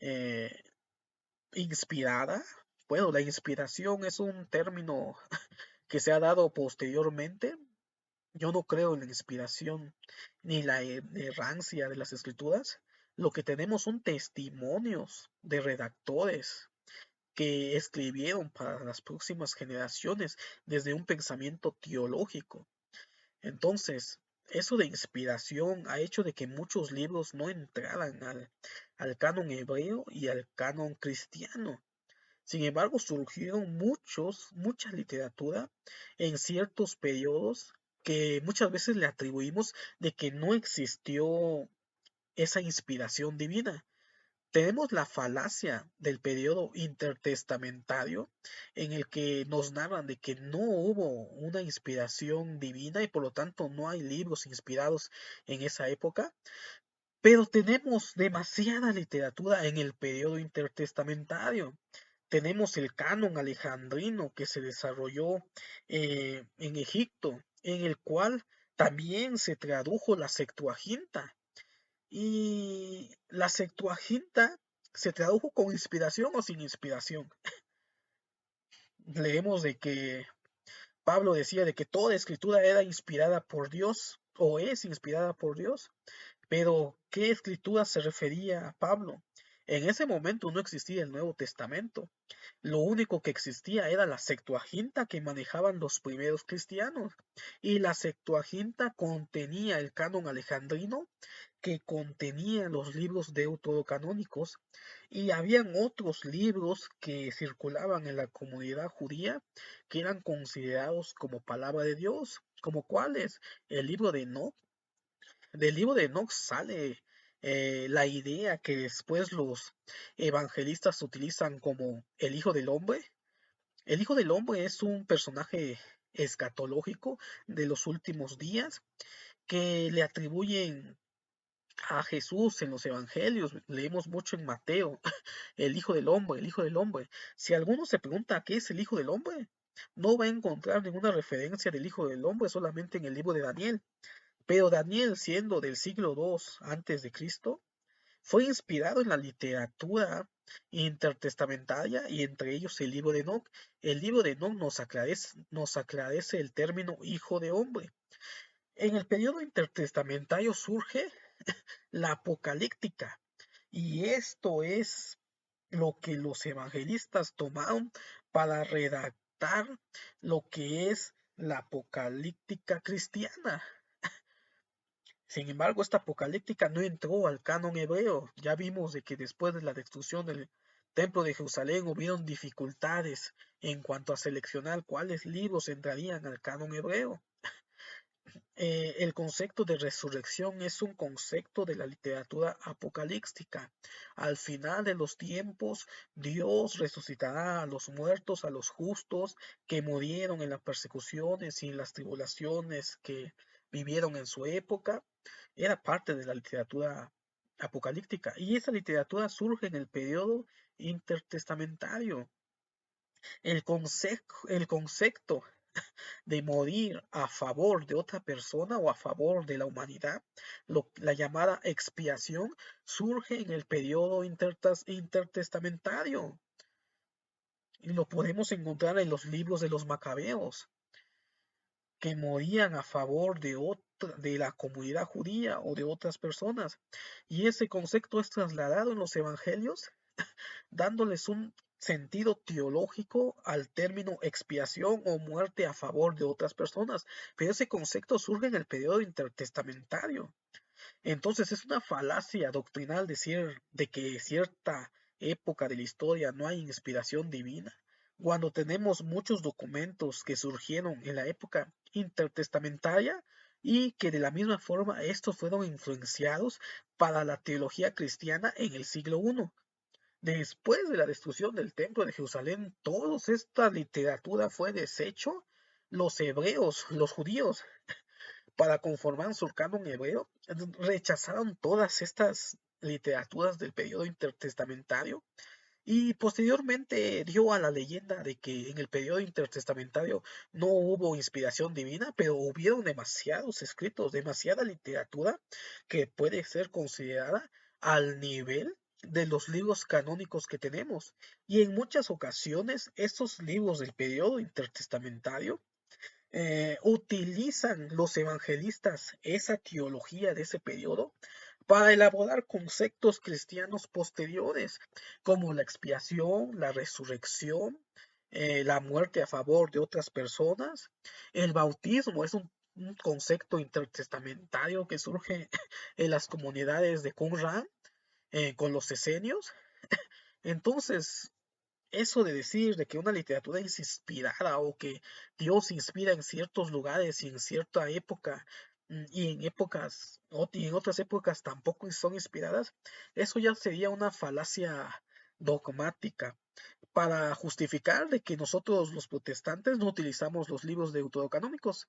eh, inspirada. Bueno, la inspiración es un término que se ha dado posteriormente. Yo no creo en la inspiración ni la errancia de las escrituras. Lo que tenemos son testimonios de redactores que escribieron para las próximas generaciones desde un pensamiento teológico. Entonces, eso de inspiración ha hecho de que muchos libros no entraran al canon hebreo y al canon cristiano. Sin embargo, surgieron mucha literatura en ciertos periodos que muchas veces le atribuimos de que no existió esa inspiración divina. Tenemos la falacia del periodo intertestamentario en el que nos narran de que no hubo una inspiración divina y por lo tanto no hay libros inspirados en esa época, pero tenemos demasiada literatura en el periodo intertestamentario. Tenemos el canon alejandrino que se desarrolló en Egipto, en el cual también se tradujo la Septuaginta. Y la Septuaginta se tradujo con inspiración o sin inspiración. Leemos de que Pablo decía de que toda escritura era inspirada por Dios o es inspirada por Dios. Pero, ¿qué escritura se refería a Pablo? En ese momento no existía el Nuevo Testamento. Lo único que existía era la Septuaginta que manejaban los primeros cristianos. Y la Septuaginta contenía el canon alejandrino, que contenía los libros deuterocanónicos, y habían otros libros que circulaban en la comunidad judía que eran considerados como palabra de Dios, como cuáles, el libro de Enoch. Del libro de Enoch sale la idea que después los evangelistas utilizan como el Hijo del Hombre. El Hijo del Hombre es un personaje escatológico de los últimos días que le atribuyen a Jesús en los evangelios. Leemos mucho en Mateo, el Hijo del Hombre, el Hijo del Hombre. Si alguno se pregunta qué es el Hijo del Hombre, no va a encontrar ninguna referencia del Hijo del Hombre solamente en el libro de Daniel. Pero Daniel, siendo del siglo II antes de Cristo, fue inspirado en la literatura intertestamentaria y entre ellos el libro de Enoch. El libro de Enoch nos aclarece el término hijo de hombre. En el periodo intertestamentario surge la apocalíptica y esto es lo que los evangelistas tomaron para redactar lo que es la apocalíptica cristiana. Sin embargo, esta apocalíptica no entró al canon hebreo. Ya vimos de que después de la destrucción del templo de Jerusalén hubieron dificultades en cuanto a seleccionar cuáles libros entrarían al canon hebreo. El concepto de resurrección es un concepto de la literatura apocalíptica. Al final de los tiempos, Dios resucitará a los muertos, a los justos que murieron en las persecuciones y en las tribulaciones que vivieron en su época. Era parte de la literatura apocalíptica y esa literatura surge en el periodo intertestamentario. El concepto de morir a favor de otra persona o a favor de la humanidad, la llamada expiación, surge en el periodo intertestamentario y lo podemos encontrar en los libros de los macabeos, que morían a favor de la comunidad judía o de otras personas. Y ese concepto es trasladado en los evangelios dándoles un sentido teológico al término expiación o muerte a favor de otras personas. Pero ese concepto surge en el periodo intertestamentario. Entonces es una falacia doctrinal decir de que cierta época de la historia no hay inspiración divina, cuando tenemos muchos documentos que surgieron en la época intertestamentaria y que de la misma forma estos fueron influenciados para la teología cristiana en el siglo I. Después de la destrucción del templo de Jerusalén, toda esta literatura fue deshecho. Los hebreos, los judíos, para conformar su canon hebreo, rechazaron todas estas literaturas del periodo intertestamentario y posteriormente dio a la leyenda de que en el periodo intertestamentario no hubo inspiración divina, pero hubieron demasiados escritos, demasiada literatura que puede ser considerada al nivel de los libros canónicos que tenemos. Y en muchas ocasiones, estos libros del periodo intertestamentario utilizan los evangelistas esa teología de ese periodo para elaborar conceptos cristianos posteriores, como la expiación, la resurrección, la muerte a favor de otras personas. El bautismo es un concepto intertestamentario que surge en las comunidades de Qumran con los esenios. Entonces, eso de decir de que una literatura es inspirada o que Dios inspira en ciertos lugares y en cierta época y en y en otras épocas tampoco son inspiradas, eso ya sería una falacia dogmática para justificar de que nosotros los protestantes no utilizamos los libros deuterocanónicos.